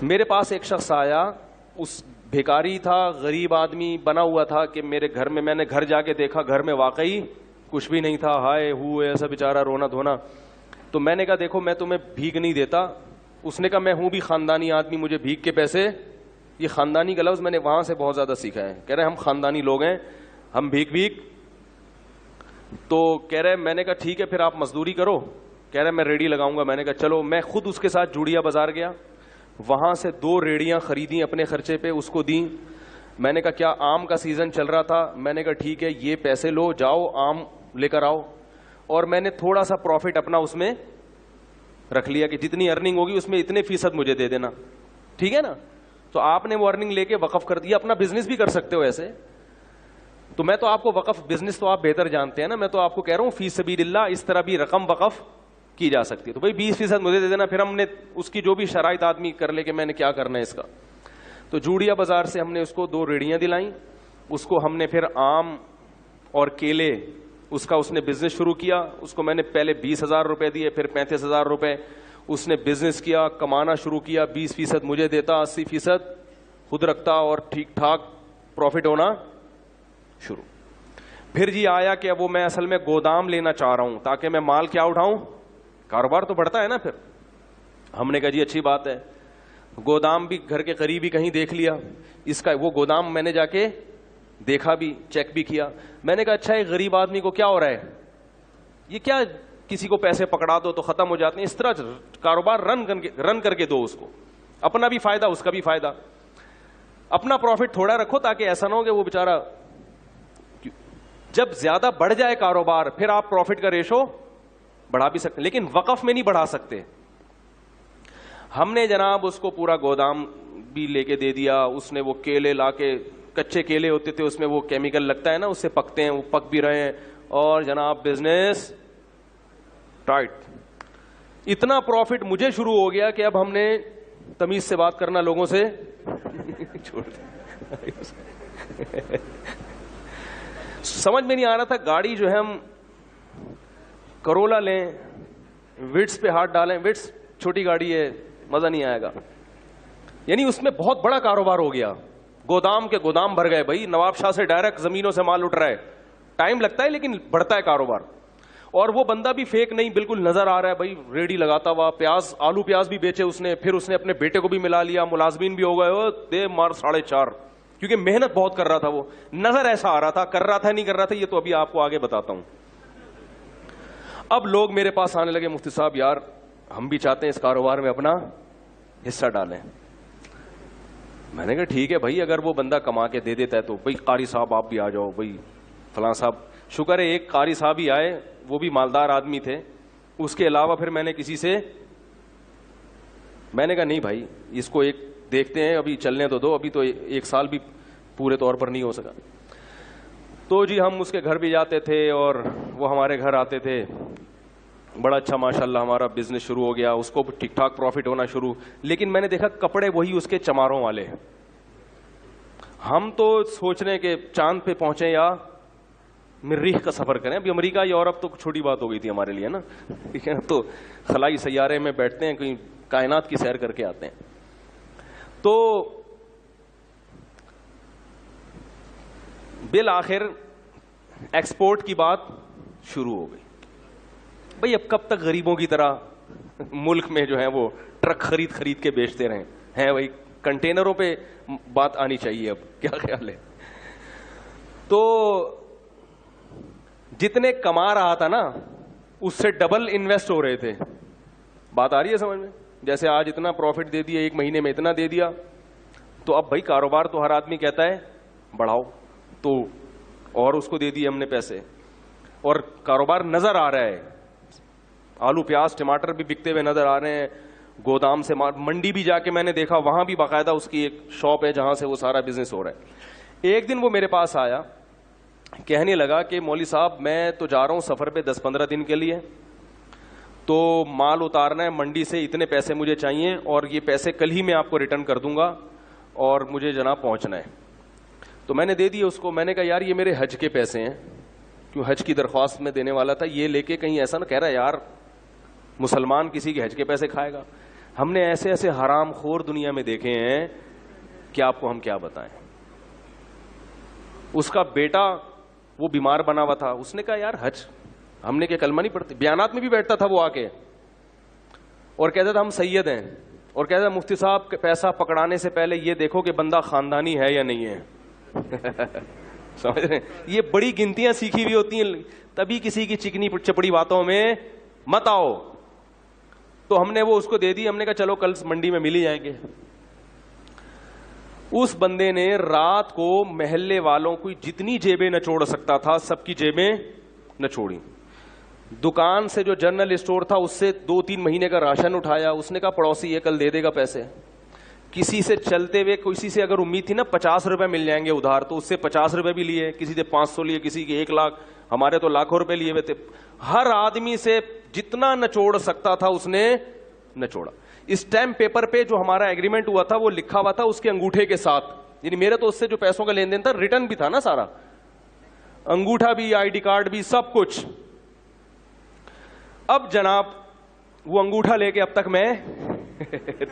میرے پاس ایک شخص آیا, اس بھیکاری تھا, غریب آدمی بنا ہوا تھا کہ میرے گھر میں, میں نے گھر جا کے دیکھا گھر میں واقعی کچھ بھی نہیں تھا, ہائے ہوئے ایسا بیچارہ رونا دھونا. تو میں نے کہا دیکھو میں تمہیں بھیک نہیں دیتا. اس نے کہا میں ہوں بھی خاندانی آدمی, مجھے بھیک کے پیسے, یہ خاندانی کا لفظ میں نے وہاں سے بہت زیادہ سیکھا ہے. کہہ رہے ہم خاندانی لوگ ہیں, ہم بھیک. تو کہہ رہے میں نے کہا ٹھیک ہے پھر آپ مزدوری کرو. کہہ رہے میں ریڑھی لگاؤں گا. میں نے کہا چلو. میں خود اس کے ساتھ جوڑیا بازار گیا, وہاں سے 2 ریڑیاں خریدیں اپنے خرچے پہ, اس کو دیں. میں نے کہا کیا آم کا سیزن چل رہا تھا, میں نے کہا ٹھیک ہے یہ پیسے لو, جاؤ آم لے کر آؤ. اور میں نے تھوڑا سا پروفٹ اپنا اس میں رکھ لیا کہ جتنی ارننگ ہوگی اس میں اتنے فیصد مجھے دے دینا, ٹھیک ہے نا. تو آپ نے وہ ارننگ لے کے وقف کر دیا. اپنا بزنس بھی کر سکتے ہو ایسے. تو میں تو آپ کو وقف بزنس تو آپ بہتر جانتے ہیں نا, میں تو آپ کو کہہ رہا ہوں فی سبیل اللہ اس طرح بھی رقم وقف کی جا سکتی ہے. تو بھائی 20% مجھے دے دینا, پھر ہم نے اس کی جو بھی شرائط آدمی کر لے کہ میں نے کیا کرنا ہے اس کا. تو جوڑیا بازار سے ہم نے اس کو 2 ریڑیاں دلائیں. اس کو ہم نے پھر آم اور کیلے اس کا اس نے بزنس شروع کیا. اس کو میں نے پہلے 20,000 روپے دیے, پھر 35,000 روپے. اس نے بزنس کیا, کمانا شروع کیا, 20% مجھے دیتا, 80% خود رکھتا اور ٹھیک ٹھاک پروفٹ ہونا شروع. پھر جی آیا کہ اب وہ میں اصل میں گودام لینا چاہ رہا ہوں تاکہ میں مال کیا اٹھاؤں, کاروبار تو بڑھتا ہے نا. پھر ہم نے کہا جی اچھی بات ہے. گودام بھی گھر کے قریب ہی کہیں دیکھ لیا اس کا. وہ گودام میں نے جا کے دیکھا بھی, چیک بھی کیا. میں نے کہا اچھا ایک غریب آدمی کو کیا ہو رہا ہے, یہ کیا کسی کو پیسے پکڑا دو تو ختم ہو جاتے ہیں, اس طرح کاروبار رن کر کے دو اس کو, اپنا بھی فائدہ اس کا بھی فائدہ. اپنا پروفٹ تھوڑا رکھو تاکہ ایسا نہ ہو کہ وہ بیچارہ جب زیادہ بڑھ جائے کاروبار پھر آپ پروفٹ کا ریشو بڑھا بھی سکتے ہیں, لیکن وقف میں نہیں بڑھا سکتے. ہم نے جناب اس کو پورا گودام بھی لے کے دے دیا. اس نے وہ کیلے لا کے, کچے کیلے ہوتے تھے اس میں وہ کیمیکل لگتا ہے نا, اس سے پکتے ہیں, وہ پک بھی رہے ہیں. اور جناب بزنس ٹائٹ. اتنا پروفٹ مجھے شروع ہو گیا کہ اب ہم نے تمیز سے بات کرنا لوگوں سے چھوڑ دیا. سمجھ میں نہیں آ رہا تھا. گاڑی جو ہے ہم کرولا لیں, وٹس پہ ہاتھ ڈالیں, وٹس چھوٹی گاڑی ہے, مزہ نہیں آئے گا. یعنی اس میں بہت بڑا کاروبار ہو گیا. گودام کے گودام بھر گئے بھائی, نواب شاہ سے ڈائریکٹ زمینوں سے مال اٹھ رہا ہے. ٹائم لگتا ہے لیکن بڑھتا ہے کاروبار. اور وہ بندہ بھی فیک نہیں, بالکل نظر آ رہا ہے بھائی, ریڑھی لگاتا ہوا, پیاز آلو پیاز بھی بیچے اس نے. پھر اس نے اپنے بیٹے کو بھی ملا لیا, ملازمین بھی ہو گئے, دے مار 4.5, کیونکہ محنت بہت کر رہا تھا. وہ نظر ایسا آ رہا تھا, کر رہا تھا نہیں کر رہا تھا یہ تو ابھی آپ کو آگے بتاتا ہوں. اب لوگ میرے پاس آنے لگے, مفتی صاحب یار ہم بھی چاہتے ہیں اس کاروبار میں اپنا حصہ ڈالیں. میں نے کہا ٹھیک ہے بھائی, اگر وہ بندہ کما کے دے دیتا ہے تو بھائی قاری صاحب آپ بھی آ جاؤ, بھائی فلاں صاحب. شکر ہے ایک قاری صاحب ہی آئے, وہ بھی مالدار آدمی تھے. اس کے علاوہ پھر میں نے کسی سے, میں نے کہا نہیں بھائی اس کو ایک دیکھتے ہیں, ابھی چلنے تو دو, ابھی تو 1 سال بھی پورے طور پر نہیں ہو سکا. تو جی ہم اس کے گھر بھی جاتے تھے اور وہ ہمارے گھر آتے تھے. بڑا اچھا ماشاءاللہ ہمارا بزنس شروع ہو گیا, اس کو ٹھیک ٹھاک پروفٹ ہونا شروع. لیکن میں نے دیکھا کپڑے وہی اس کے چماروں والے. ہم تو سوچ رہے ہیں کہ چاند پہ پہنچے یا مریخ کا سفر کریں. ابھی امریکہ یورپ تو چھوٹی بات ہو گئی تھی ہمارے لیے نا, ٹھیک ہے, تو خلائی سیارے میں بیٹھتے ہیں, کہیں کائنات کی سیر کر کے آتے ہیں. تو بالآخر ایکسپورٹ کی بات شروع ہو گئی. بھئی اب کب تک غریبوں کی طرح ملک میں جو ہے وہ ٹرک خرید کے بیچتے رہیں ہیں بھائی, کنٹینروں پہ بات آنی چاہیے. اب کیا خیال ہے؟ تو جتنے کما رہا تھا نا اس سے ڈبل انویسٹ ہو رہے تھے. بات آ رہی ہے سمجھ میں؟ جیسے آج اتنا پروفٹ دے دیا, 1 مہینے میں اتنا دے دیا, تو اب بھائی کاروبار تو ہر آدمی کہتا ہے بڑھاؤ, تو اور اس کو دے دیے ہم نے پیسے, اور کاروبار نظر آ رہا ہے. آلو پیاز ٹماٹر بھی بکتے ہوئے نظر آ رہے ہیں. گودام سے منڈی بھی جا کے میں نے دیکھا, وہاں بھی باقاعدہ اس کی ایک شاپ ہے جہاں سے وہ سارا بزنس ہو رہا ہے. ایک دن وہ میرے پاس آیا, کہنے لگا کہ مولوی صاحب میں تو جا رہا ہوں سفر پہ 10-15 دن کے لیے, تو مال اتارنا ہے منڈی سے, اتنے پیسے مجھے چاہیے اور یہ پیسے کل ہی میں آپ کو ریٹرن کر دوں گا اور مجھے جناب پہنچنا ہے. تو میں نے دے دیے اس کو. میں نے کہا یار یہ میرے حج کے پیسے ہیں, کیوں حج کی درخواست میں دینے والا تھا, یہ لے کے کہیں ایسا نہ کہہ رہا یار مسلمان کسی کے حج کے پیسے کھائے گا. ہم نے ایسے ایسے حرام خور دنیا میں دیکھے ہیں کہ آپ کو ہم کیا بتائیں. اس کا بیٹا وہ بیمار بنا ہوا تھا, اس نے کہا یار حج, ہم نے کہ کلمہ نہیں پڑھتے, بیانات میں بھی بیٹھتا تھا وہ آ کے اور کہتا تھا ہم سید ہیں, اور کہتا تھا مفتی صاحب پیسہ پکڑانے سے پہلے یہ دیکھو کہ بندہ خاندانی ہے یا نہیں ہے. سمجھ رہے ہیں, یہ بڑی گنتیاں سیکھی ہوئی ہوتی ہیں, تبھی کسی کی چکنی چپڑی باتوں میں مت آؤ. تو ہم نے وہ اس کو دے دی, ہم نے کہا چلو کل منڈی میں مل ہی جائیں گے. اس بندے نے رات کو محلے والوں کو جتنی جیبیں نچوڑ سکتا تھا سب کی جیبیں نچوڑی. دکان سے جو جنرل اسٹور تھا اس سے 2-3 مہینے کا راشن اٹھایا. اس نے کہا پڑوسی یہ کل دے دے گا پیسے. کسی سے چلتے ہوئے کسی سے اگر امید تھی نا 50 روپے مل جائیں گے ادھار, تو اس سے 50 روپے بھی لیے, کسی سے 500 لیے, کسی کے 1 لاکھ, ہمارے تو لاکھوں روپے لیے ہوئے تھے. ہر آدمی سے جتنا نچوڑ سکتا تھا اس نے نچوڑا. اسٹیمپ پیپر پہ جو ہمارا ایگریمنٹ ہوا تھا وہ لکھا ہوا تھا اس کے انگوٹھے کے ساتھ, یعنی میرے تو اس سے جو پیسوں کا لین دین تھا ریٹرن بھی تھا نا سارا, انگوٹھا بھی, آئی ڈی کارڈ بھی, سب کچھ. اب جناب وہ انگوٹھا لے کے اب تک میں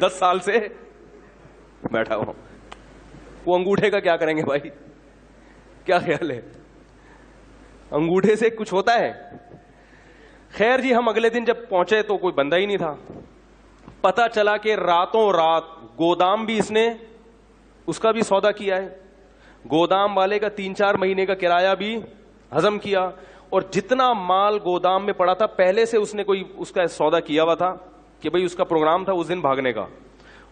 10 سال سے بیٹھا ہوں. وہ انگوٹھے کا کیا کریں گے بھائی, کیا خیال ہے, انگوٹھے سے کچھ ہوتا ہے؟ خیر جی, ہم اگلے دن جب پہنچے تو کوئی بندہ ہی نہیں تھا. پتا چلا کہ راتوں رات گودام بھی اس نے اس کا بھی سودا کیا ہے, گودام والے کا 3-4 مہینے کا کرایہ بھی ہضم کیا, اور جتنا مال گودام میں پڑا تھا پہلے سے اس نے کوئی اس کا سودا کیا ہوا تھا کہ بھئی اس کا پروگرام تھا اس دن بھاگنے کا.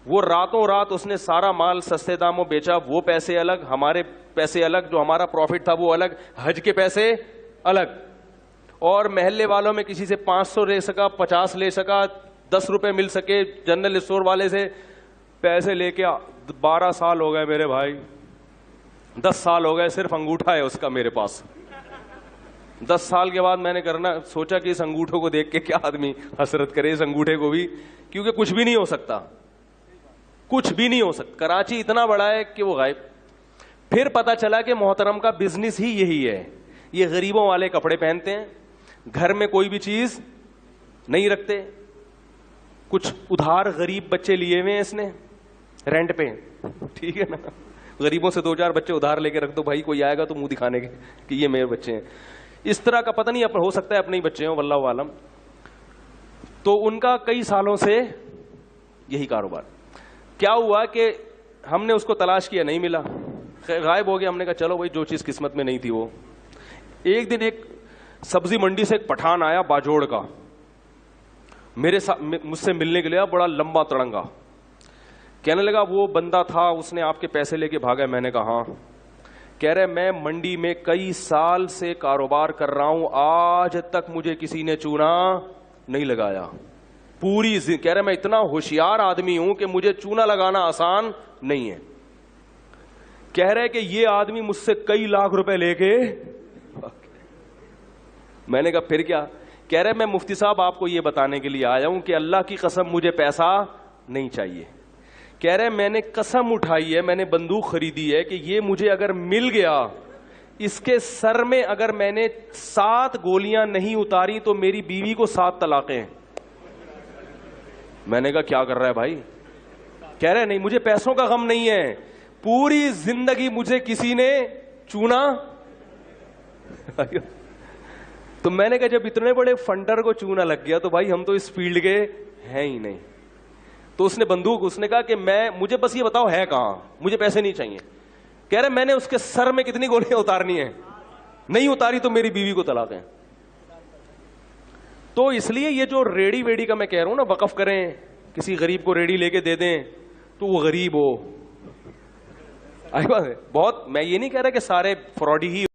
وہ راتوں رات اس نے سارا مال سستے داموں بیچا, وہ پیسے الگ, ہمارے پیسے الگ, جو ہمارا پروفٹ تھا وہ الگ, حج کے پیسے الگ. اور محلے والوں میں کسی سے 500 لے سکا, 50 لے سکا, 10 روپے مل سکے, جنرل اسٹور والے سے پیسے لے کے 12 سال ہو گئے میرے بھائی, 10 سال ہو گئے, صرف انگوٹھا ہے اس کا میرے پاس. 10 سال کے بعد میں نے کرنا سوچا کہ اس انگوٹھے کو دیکھ کے کیا آدمی حسرت کرے اس انگوٹھے کو بھی, کیونکہ کچھ بھی نہیں ہو سکتا, کچھ بھی نہیں ہو سکتا. کراچی اتنا بڑا ہے کہ وہ غائب. پھر پتا چلا کہ محترم کا بزنس ہی یہی ہے, یہ غریبوں والے کپڑے پہنتے ہیں, گھر میں کوئی بھی چیز نہیں رکھتے, کچھ ادھار غریب بچے لیے ہوئے ہیں اس نے رینٹ پہ, ٹھیک ہے نا, غریبوں سے 2-4 بچے ادھار لے کے رکھ دو بھائی, کوئی آئے گا تو منہ دکھانے کے کہ یہ میرے بچے ہیں. اس طرح کا پتہ نہیں ہو سکتا ہے اپنے ہی بچے ہوں, واللہ عالم. تو ان کا کئی سالوں سے یہی کاروبار. کیا ہوا کہ ہم نے اس کو تلاش کیا, نہیں ملا, غائب ہو گیا. ہم نے کہا چلو بھائی جو چیز قسمت میں نہیں تھی وہ. ایک دن ایک سبزی منڈی سے ایک پٹھان آیا باجوڑ کا, مجھ سے ملنے کے لیے, بڑا لمبا تڑنگا. کہنے لگا وہ بندہ تھا اس نے آپ کے پیسے لے کے بھاگا. میں نے کہا ہاں. کہہ رہے میں منڈی میں کئی سال سے کاروبار کر رہا ہوں, آج تک مجھے کسی نے چونا نہیں لگایا پوری. کہہ رہے میں اتنا ہوشیار آدمی ہوں کہ مجھے چونا لگانا آسان نہیں ہے. کہہ رہے کہ یہ آدمی مجھ سے کئی لاکھ روپے لے کے. میں نے کہا پھر کیا؟ کہہ رہے میں مفتی صاحب آپ کو یہ بتانے کے لیے آیا ہوں کہ اللہ کی قسم مجھے پیسہ نہیں چاہیے. کہہ رہے میں نے قسم اٹھائی ہے, میں نے بندوق خریدی ہے کہ یہ مجھے اگر مل گیا, اس کے سر میں اگر میں نے 7 گولیاں نہیں اتاری تو میری بیوی کو 7 طلاقیں. میں نے کہا کیا کر رہا ہے بھائی؟ کہہ رہے نہیں مجھے پیسوں کا غم نہیں ہے, پوری زندگی مجھے کسی نے چونا. تو میں نے کہا جب اتنے بڑے فنڈر کو چونا لگ گیا تو بھائی ہم تو اس فیلڈ کے ہیں ہی نہیں. تو اس نے بندوق, اس نے کہا کہ مجھے بس یہ بتاؤ ہے کہاں, مجھے پیسے نہیں چاہیے. کہہ رہے میں نے اس کے سر میں کتنی گولیاں اتارنی ہیں, نہیں اتاری تو میری بیوی کو طلاق ہے. تو اس لیے یہ جو ریڑی ویڑی کا میں کہہ رہا ہوں نا, وقف کریں, کسی غریب کو ریڑی لے کے دے دیں تو وہ غریب ہو. بہت, میں یہ نہیں کہہ رہا کہ سارے فراڈی ہی